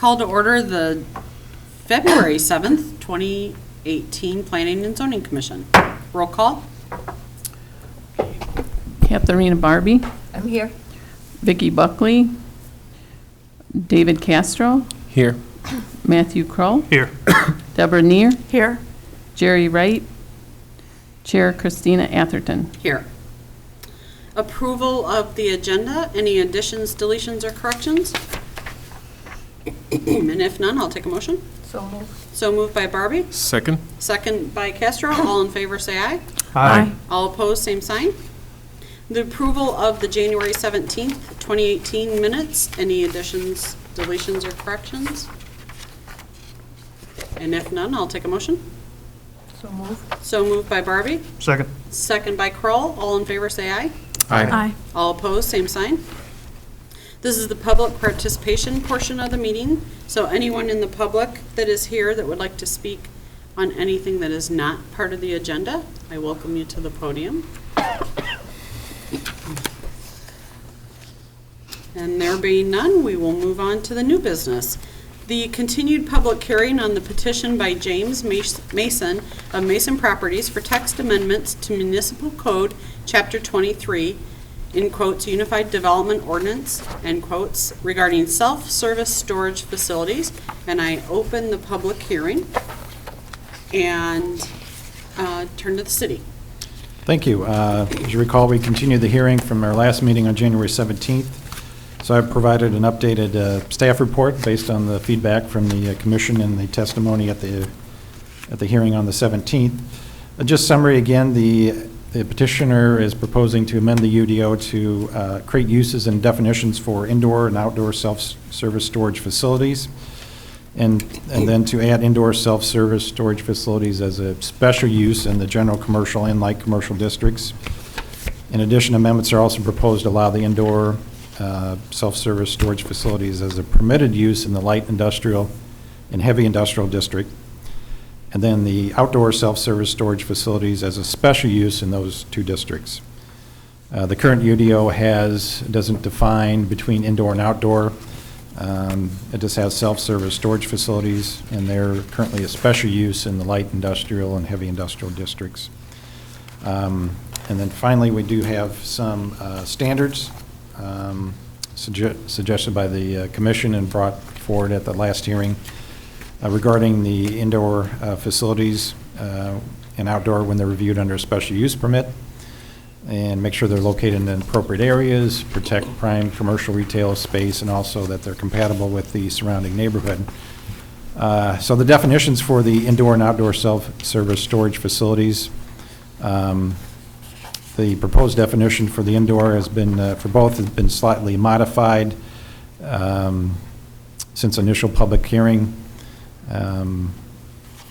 Call to order the February 7th, 2018 Planning and Zoning Commission. Roll call. Katharina Barbie, I'm here. Vicki Buckley, David Castro, Here. Matthew Kroll, Here. Deborah Neer, Here. Jerry Wright, Chair Christina Atherton. Here. Approval of the agenda. Any additions, deletions, or corrections? And if none, I'll take a motion. So moved. So moved by Barbie, Second. second by Castro. All in favor, say aye. Aye. All opposed, same sign. The approval of the January 17th, 2018 minutes. Any additions, deletions, or corrections? And if none, I'll take a motion. So moved. So moved by Barbie, Second. second by Kroll. All in favor, say aye. Aye. All opposed, same sign. This is the public participation portion of the meeting. So anyone in the public that is here that would like to speak on anything that is not part of the agenda, I welcome you to the podium. And there being none, we will move on to the new business. The continued public hearing on the petition by James Mason of Mason Properties for text amendments to Municipal Code, Chapter 23, in quotes, Unified Development Ordinance, end quotes, regarding self-service storage facilities. And I open the public hearing and turn to the city. Thank you. As you recall, we continued the hearing from our last meeting on January 17th. So I've provided an updated staff report based on the feedback from the commission and the testimony at the hearing on the 17th. Just summary again, the petitioner is proposing to amend the UDO to create uses and definitions for indoor and outdoor self-service storage facilities, and then to add indoor self-service storage facilities as a special use in the general commercial and light commercial districts. In addition, amendments are also proposed to allow the indoor self-service storage facilities as a permitted use in the light industrial and heavy industrial district, and then the outdoor self-service storage facilities as a special use in those two districts. The current UDO doesn't define between indoor and outdoor. It just has self-service storage facilities, and they're currently a special use in the light industrial and heavy industrial districts. And then finally, we do have some standards suggested by the commission and brought forward at the last hearing regarding the indoor facilities and outdoor when they're reviewed under a special use permit, and make sure they're located in appropriate areas, protect prime commercial retail space, and also that they're compatible with the surrounding neighborhood. So the definitions for the indoor and outdoor self-service storage facilities, the proposed definition for the indoor has been, for both, has been slightly modified since initial public hearing,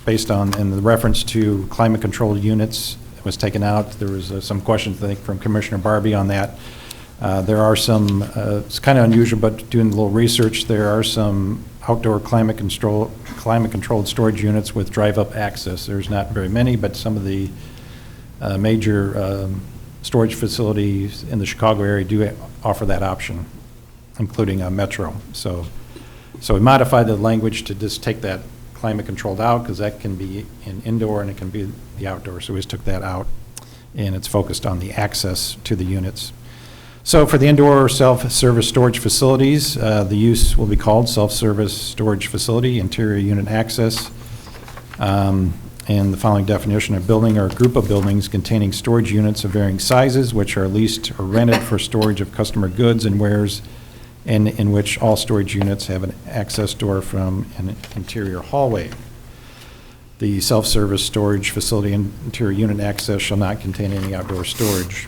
based on, in the reference to climate-controlled units was taken out. There was some questions, I think, from Commissioner Barbie on that. There are some, it's kind of unusual, but doing a little research, there are some outdoor climate-controlled storage units with drive-up access. There's not very many, but some of the major storage facilities in the Chicago area do offer that option, including Metro. So we modified the language to just take that climate controlled out, because that can be in indoor and it can be the outdoor. So we just took that out, and it's focused on the access to the units. So for the indoor self-service storage facilities, the use will be called self-service storage facility, interior unit access. And the following definition: a building or a group of buildings containing storage units of varying sizes, which are leased or rented for storage of customer goods and wares, and in which all storage units have an access door from an interior hallway. The self-service storage facility and interior unit access shall not contain any outdoor storage.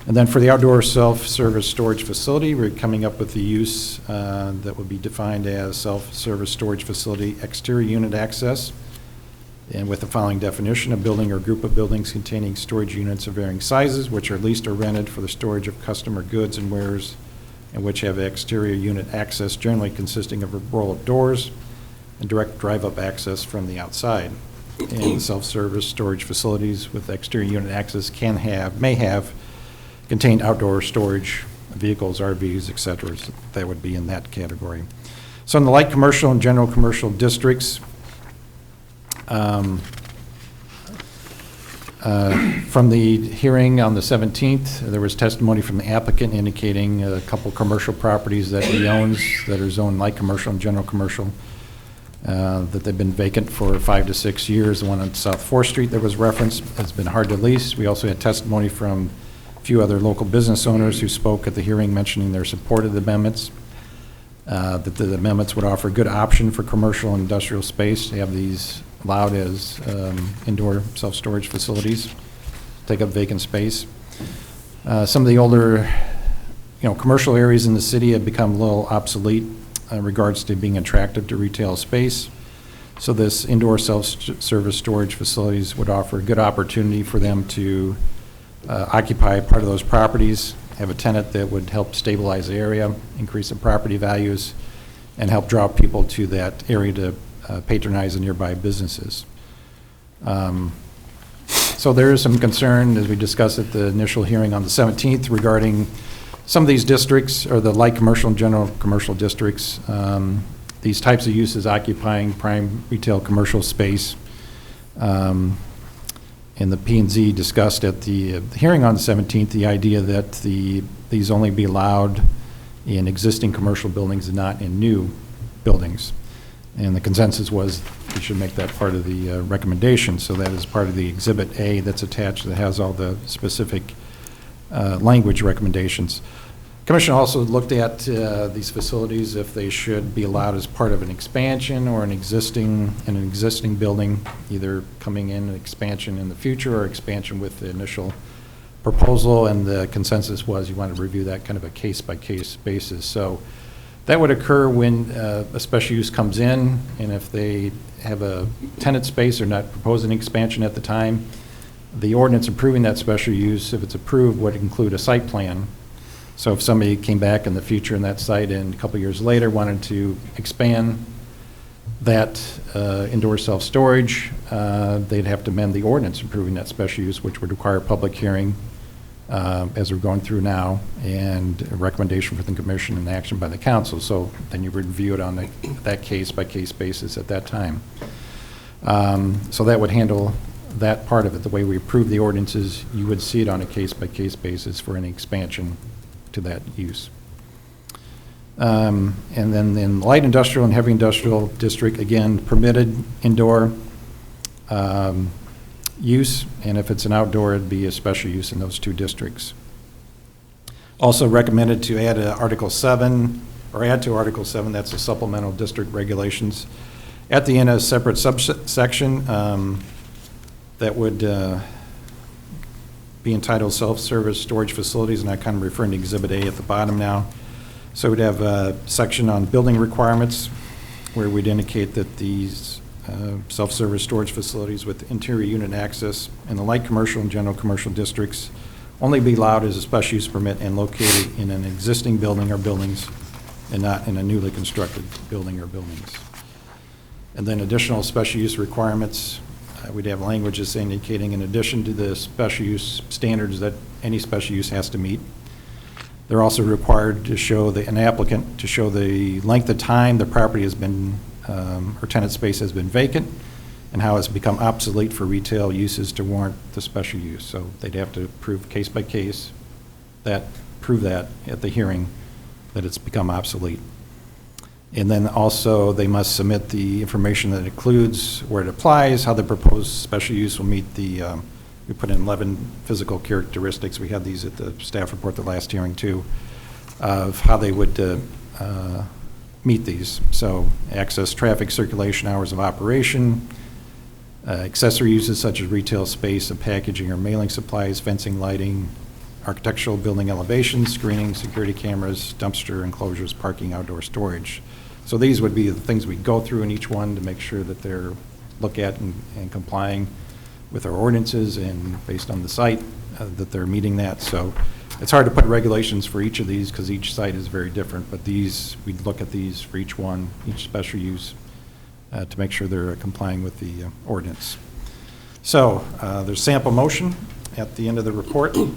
And then for the outdoor self-service storage facility, we're coming up with the use that would be defined as self-service storage facility exterior unit access. And with the following definition: a building or group of buildings containing storage units of varying sizes, which are leased or rented for the storage of customer goods and wares, and which have exterior unit access, generally consisting of a roll of doors and direct drive-up access from the outside. And self-service storage facilities with exterior unit access may have contained outdoor storage, vehicles, RVs, et cetera. So that would be in that category. So in the light commercial and general commercial districts, from the hearing on the 17th, there was testimony from the applicant indicating a couple commercial properties that he owns that are zoned light commercial and general commercial, that they've been vacant for 5 to 6 years. The one on South 4th Street that was referenced has been hard to lease. We also had testimony from a few other local business owners who spoke at the hearing mentioning their support of the amendments, that the amendments would offer a good option for commercial and industrial space to have these allowed as indoor self-storage facilities, take up vacant space. Some of the older, commercial areas in the city have become a little obsolete in regards to being attractive to retail space. So this indoor self-service storage facilities would offer a good opportunity for them to occupy part of those properties, have a tenant that would help stabilize the area, increase the property values, and help draw people to that area to patronize the nearby businesses. So there is some concern, as we discussed at the initial hearing on the 17th, regarding some of these districts, or the light commercial and general commercial districts, these types of uses occupying prime retail commercial space. And the P&Z discussed at the hearing on the 17th the idea that these only be allowed in existing commercial buildings and not in new buildings. And the consensus was we should make that part of the recommendation. So that is part of the Exhibit A that's attached that has all the specific language recommendations. Commission also looked at these facilities, if they should be allowed as part of an expansion or an existing building, either coming in an expansion in the future or expansion with the initial proposal. And the consensus was you want to review that kind of a case-by-case basis. So that would occur when a special use comes in, and if they have a tenant space or not proposing expansion at the time, the ordinance approving that special use, if it's approved, would include a site plan. So if somebody came back in the future in that site and a couple years later wanted to expand that indoor self-storage, they'd have to amend the ordinance approving that special use, which would require a public hearing, as we're going through now, and a recommendation for the commission and action by the council. So then you would review it on that case-by-case basis at that time. So that would handle that part of it. The way we approve the ordinances, you would see it on a case-by-case basis for any expansion to that use. And then in light industrial and heavy industrial district, again, permitted indoor use, and if it's an outdoor, it'd be a special use in those two districts. Also recommended to add to Article 7, that's the supplemental district regulations. At the end, a separate subsection that would be entitled self-service storage facilities, and I'm kind of referring to Exhibit A at the bottom now. So we'd have a section on building requirements where we'd indicate that these self-service storage facilities with interior unit access in the light commercial and general commercial districts only be allowed as a special use permit and located in an existing building or buildings and not in a newly constructed building or buildings. And then additional special use requirements, we'd have languages indicating in addition to the special use standards that any special use has to meet, they're also required to show an applicant to show the length of time the property has been or tenant space has been vacant and how it's become obsolete for retail uses to warrant the special use. So they'd have to prove case by case prove that at the hearing that it's become obsolete. And then also they must submit the information that includes where it applies, how the proposed special use will meet the, we put in 11 physical characteristics. We had these at the staff report the last hearing too, of how they would meet these. So access, traffic, circulation, hours of operation, accessory uses such as retail space and packaging or mailing supplies, fencing, lighting, architectural building elevations, screening, security cameras, dumpster enclosures, parking, outdoor storage. So these would be the things we go through in each one to make sure that they're looked at and complying with our ordinances and based on the site that they're meeting that. So it's hard to put regulations for each of these because each site is very different, but these, we'd look at these for each one, each special use to make sure they're complying with the ordinance. So there's sample motion at the end of the report. If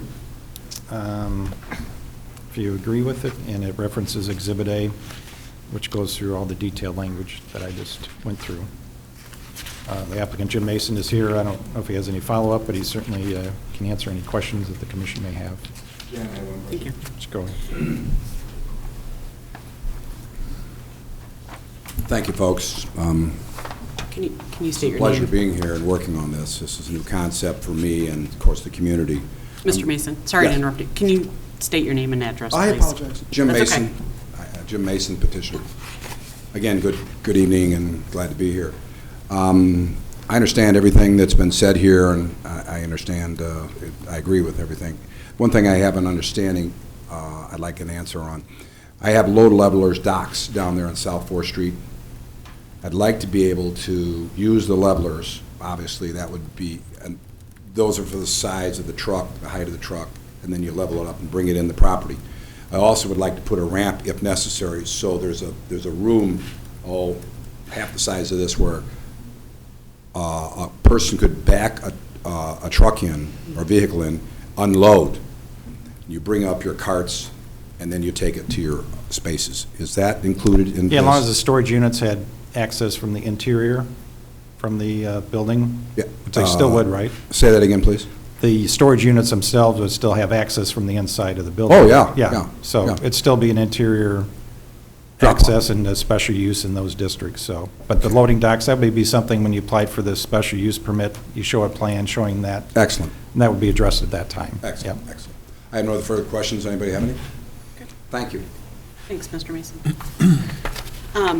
you agree with it, and it references Exhibit A, which goes through all the detailed language that I just went through. The applicant, Jim Mason, is here. I don't know if he has any follow-up, but he certainly can answer any questions that the commission may have. Thank you. Just go ahead. Thank you, folks. Can you state your Pleasure name? being here and working on this. This is a new concept for me and, of course, the community. Mr. Mason, sorry to Yes. interrupt you. Can you state your name and address, please? I apologize. Jim That's Mason. Jim Mason, petitioner. Again, good evening and glad to be here. I understand everything that's been said here, and I understand, I agree with everything. One thing I have an understanding, I'd like an answer on. I have load levelers docks down there on South 4th Street. I'd like to be able to use the levelers. Obviously, that would be, and those are for the sides of the truck, the height of the truck, and then you level it up and bring it in the property. I also would like to put a ramp if necessary, so there's a room, half the size of this, where a person could back a truck in, or vehicle in, unload. You bring up your carts, and then you take it to your spaces. Is that included in this? Yeah, as long as the storage units had access from the interior, from the building, Yeah. which they still would, right? Say that again, please. The storage units themselves would still have access from the inside of the building. Oh, yeah, yeah, So yeah. it'd still be an interior Drop-off. access and a special use in those districts, so. But the loading docks, that would be something when you applied for this special use permit, you show a plan showing that, Excellent, and that would be addressed at that time. excellent, Yep. excellent. I have no further questions. Anybody have any? Thank you. Thanks, Mr. Mason.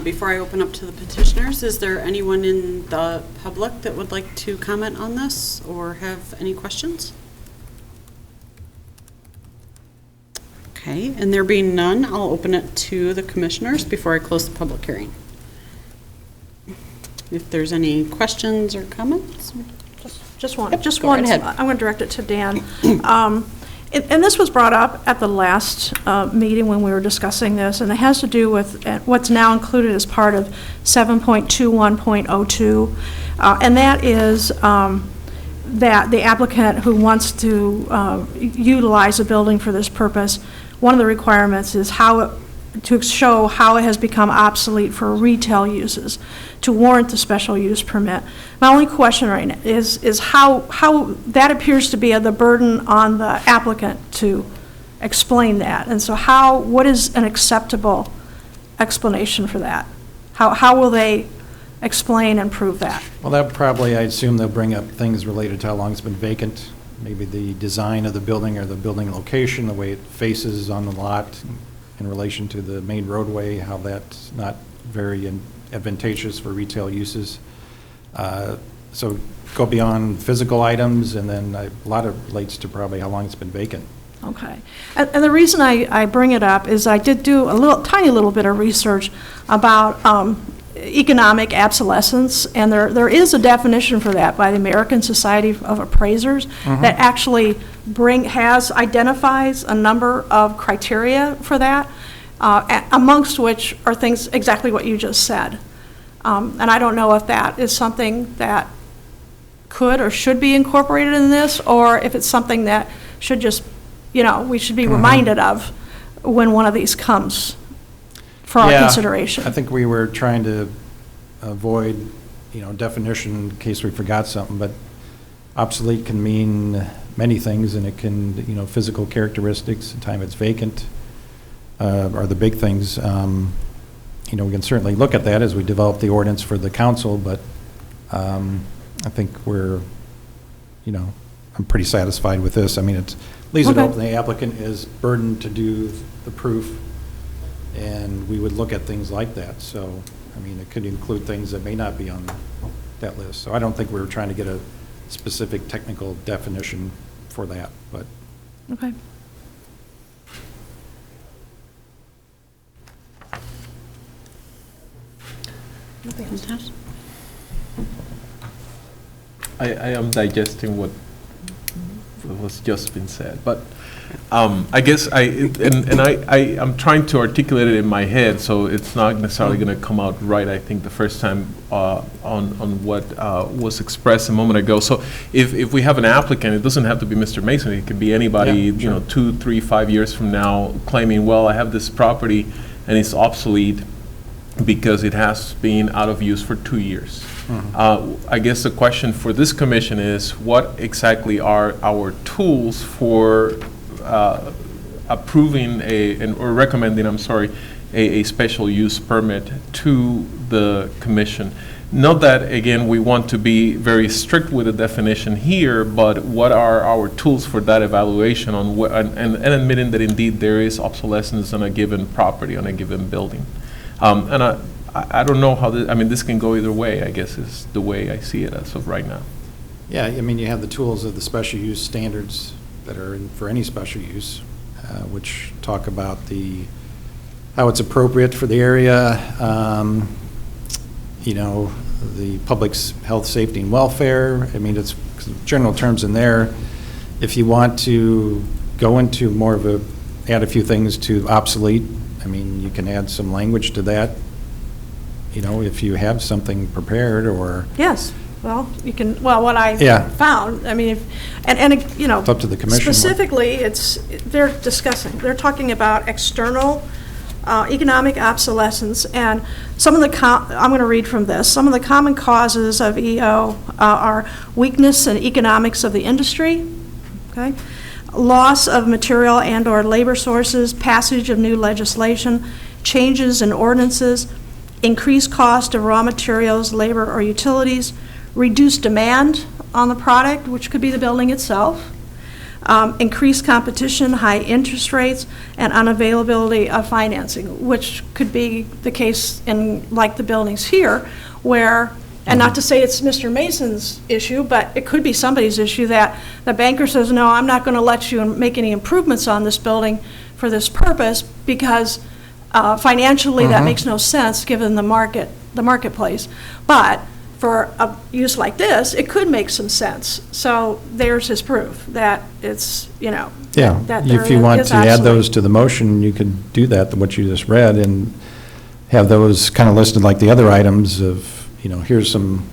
Before I open up to the petitioners, is there anyone in the public that would like to comment on this or have any questions? Okay, and there being none, I'll open it to the commissioners before I close the public hearing. If there's any questions or comments? Just one, Yep, just go right one. ahead. I'm going to direct it to Dan. And this was brought up at the last meeting when we were discussing this, and it has to do with what's now included as part of 7.21.02, and that is that the applicant who wants to utilize a building for this purpose, one of the requirements is to show how it has become obsolete for retail uses to warrant the special use permit. My only question right now is how that appears to be the burden on the applicant to explain that. And so what is an acceptable explanation for that? How will they explain and prove that? Well, that probably, I assume they'll bring up things related to how long it's been vacant, maybe the design of the building or the building location, the way it faces on the lot in relation to the main roadway, how that's not very advantageous for retail uses. So go beyond physical items, and then a lot of relates to probably how long it's been vacant. Okay. And the reason I bring it up is I did do a tiny little bit of research about economic obsolescence, and there is a definition for that by the American Society of Appraisers that actually identifies a number of criteria for that, amongst which are things exactly what you just said. And I don't know if that is something that could or should be incorporated in this, or if it's something that should just, we should be reminded of when one of these comes for our consideration. I think we were trying to avoid, definition in case we forgot something, but obsolete can mean many things, and it can, physical characteristics, the time it's vacant are the big things. We can certainly look at that as we develop the ordinance for the council, but I think I'm pretty satisfied with this. I mean, it leaves it open. The applicant is burdened to do the proof, and we would look at things like that. So, I mean, it could include things that may not be on that list. So I don't think we were trying to get a specific technical definition for that, but. Okay. I am digesting what was just been said, but I guess I'm trying to articulate it in my head, so it's not necessarily going to come out right, I think, the first time on what was expressed a moment ago. So if we have an applicant, it doesn't have to be Mr. Mason, it could be anybody, Yeah, sure. 2, 3, 5 years from now claiming, well, I have this property and it's obsolete, because it has been out of use for 2 years. I guess the question for this commission is, what exactly are our tools for approving or recommending, a special use permit to the commission? Not that, again, we want to be very strict with the definition here, but what are our tools for that evaluation and admitting that indeed there is obsolescence on a given property, on a given building? And I don't know how this can go either way, I guess, is the way I see it as of right now. Yeah, I mean, you have the tools of the special use standards that are for any special use, which talk about how it's appropriate for the area, the public's health, safety, and welfare. I mean, it's general terms in there. If you want to go into more of add a few things to obsolete, I mean, you can add some language to that, if you have something prepared or. Yes, well, you can, what I Yeah. found, I mean, It's up to the commission. specifically, they're talking about external economic obsolescence, and some of I'm going to read from this. Some of the common causes of EO are weakness in economics of the industry, okay? Loss of material and/or labor sources, passage of new legislation, changes in ordinances, increased cost of raw materials, labor, or utilities, reduced demand on the product, which could be the building itself, increased competition, high interest rates, and unavailability of financing, which could be the case in, like, the buildings here, where, and not to say it's Mr. Mason's issue, but it could be somebody's issue, that the banker says, no, I'm not going to let you make any improvements on this building for this purpose, because financially that makes no sense given the marketplace. But for a use like this, it could make some sense. So there's his proof that it's, Yeah, that there if you want is to add obsolete. those to the motion, you could do that, what you just read, and have those kind of listed like the other items of, here's some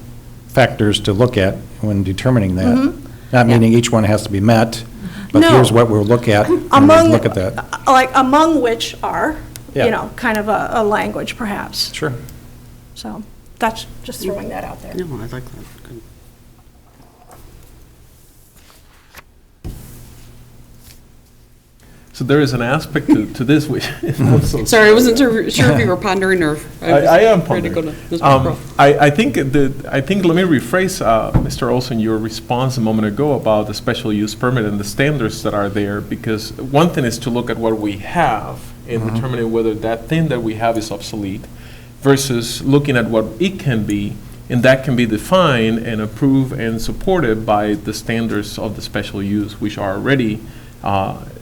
factors to look at when determining that. Not meaning each one has to be met, but No. here's what we'll look at, and Among, look at that. like, among which are, Yeah. kind of a language perhaps. Sure. So that's just throwing that out there. No, I like that. Good. So there is an aspect to this which is also. Sorry, I wasn't sure if you were pondering or. I am was ready to pondering. go to Mr. Crowe. I think let me rephrase, Mr. Olson, your response a moment ago about the special use permit and the standards that are there, because one thing is to look at what we have and determining whether that thing that we have is obsolete versus looking at what it can be, and that can be defined and approved and supported by the standards of the special use, which are already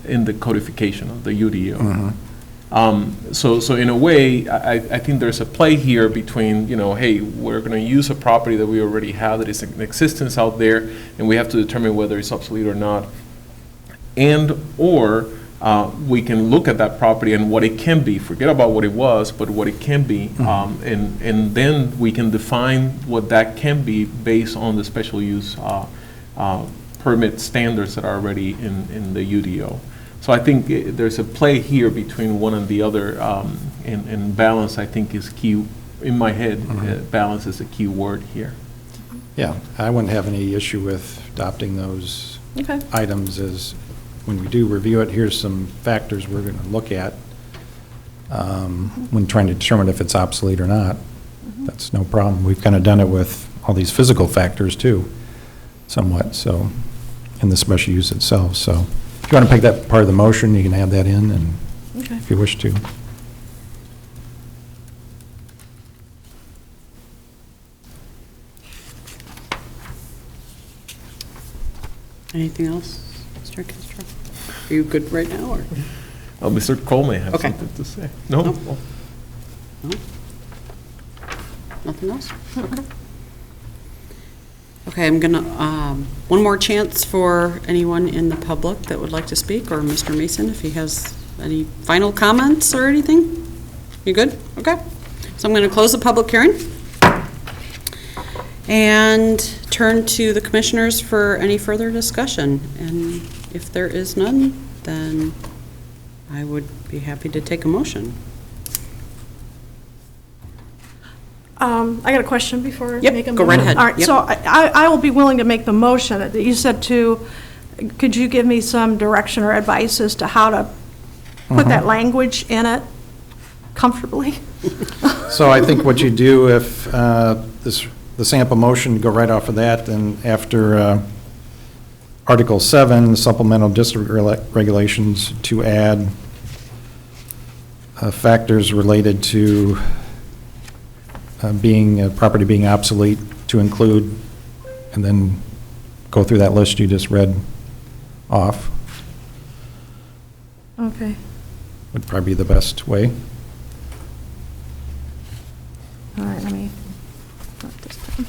in the codification of the UDO. So in a way, I think there's a play here between, hey, we're going to use a property that we already have that is in existence out there, and we have to determine whether it's obsolete or not. Or we can look at that property and what it can be, forget about what it was, but what it can be, and then we can define what that can be based on the special use permit standards that are already in the UDO. So I think there's a play here between one and the other, and balance, I think, is key. In my head, balance is a key word here. Yeah, I wouldn't have any issue with adopting those Okay. items as, when we do review it, here's some factors we're going to look at when trying to determine if it's obsolete or not. That's no problem. We've kind of done it with all these physical factors too, somewhat, so, in the special use itself. So if you want to pick that part of the motion, you can add that in, and Okay. if you wish to. Anything else, Mr. Castro? Are you good right now, or? Mr. Cole may have Okay. something to say. No? No. No? Nothing else? Okay. Okay, I'm gonna, one more chance for anyone in the public that would like to speak, or Mr. Mason, if he has any final comments or anything? You good? Okay. So I'm gonna close the public hearing and turn to the commissioners for any further discussion. And if there is none, then I would be happy to take a motion. I got a question before I Yep, make a motion. go right ahead. All right, Yep. so I will be willing to make the motion. You said could you give me some direction or advice as to how to put that language in it comfortably? So I think what you do if the sample motion, go right off of that, and after Article 7, supplemental district regulations, to add factors related to property being obsolete, to include, and then go through that list you just read off, Okay. would probably be the best way. All right, let me write this down.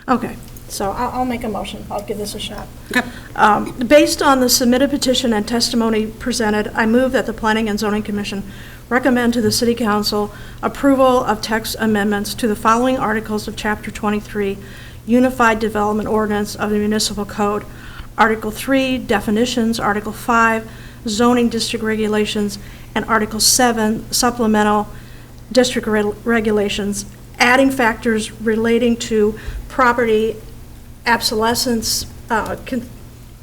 Okay, so I'll make a motion. I'll give this a shot. Okay. Based on the submitted petition and testimony presented, I move that the Planning and Zoning Commission recommend to the City Council approval of text amendments to the following articles of Chapter 23, Unified Development Ordinance of the Municipal Code, Article 3, Definitions, Article 5, Zoning District Regulations, and Article 7, Supplemental District Regulations, adding factors relating to property obsolescence,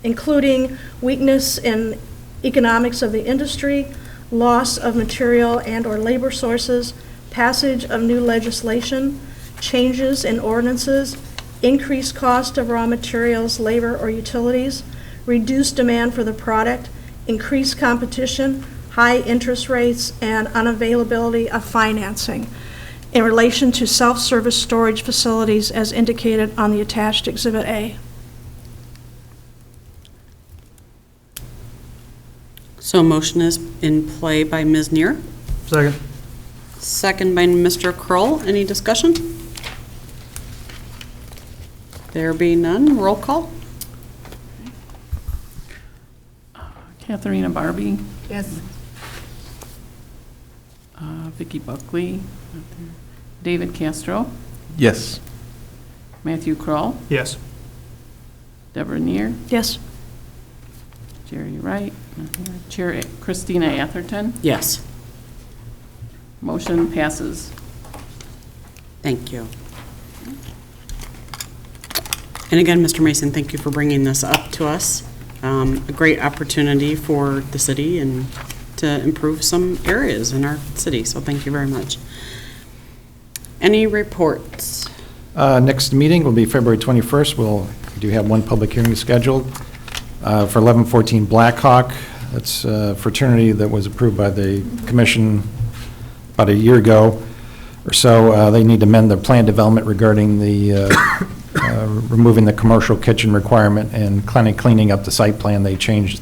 including weakness in economics of the industry, loss of material and/or labor sources, passage of new legislation, changes in ordinances, increased cost of raw materials, labor, or utilities, reduced demand for the product, increased competition, high interest rates, and unavailability of financing in relation to self-service storage facilities as indicated on the attached Exhibit A. So a motion is in play by Ms. Neer, Second. second by Mr. Kroll. Any discussion? There being none, roll call. Katharina Barbie, Yes. Vicky Buckley, not there. David Castro, Yes. Matthew Kroll, Yes. Deborah Neer, Yes? Jerry Wright, not here. Chair Christina Atherton. Yes. Motion passes. Thank you. And again, Mr. Mason, thank you for bringing this up to us. A great opportunity for the city and to improve some areas in our city, so thank you very much. Any reports? Next meeting will be February 21st. We do have one public hearing scheduled for 1114 Blackhawk. That's a fraternity that was approved by the commission about a year ago or so. They need to amend their plan development regarding the removing the commercial kitchen requirement and cleaning up the site plan. They changed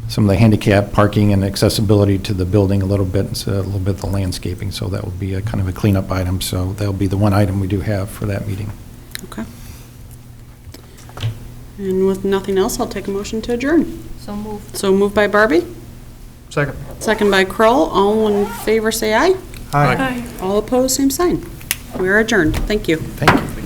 some of the handicap parking and accessibility to the building a little bit, and so a little bit of the landscaping, so that will be a kind of a cleanup item. So that'll be the one item we do have for that meeting. Okay. And with nothing else, I'll take a motion to adjourn. So moved. So moved by Barbie, Second. second by Kroll. All in favor, say aye. Aye. Aye. All opposed, same sign. We are adjourned. Thank you. Thank you.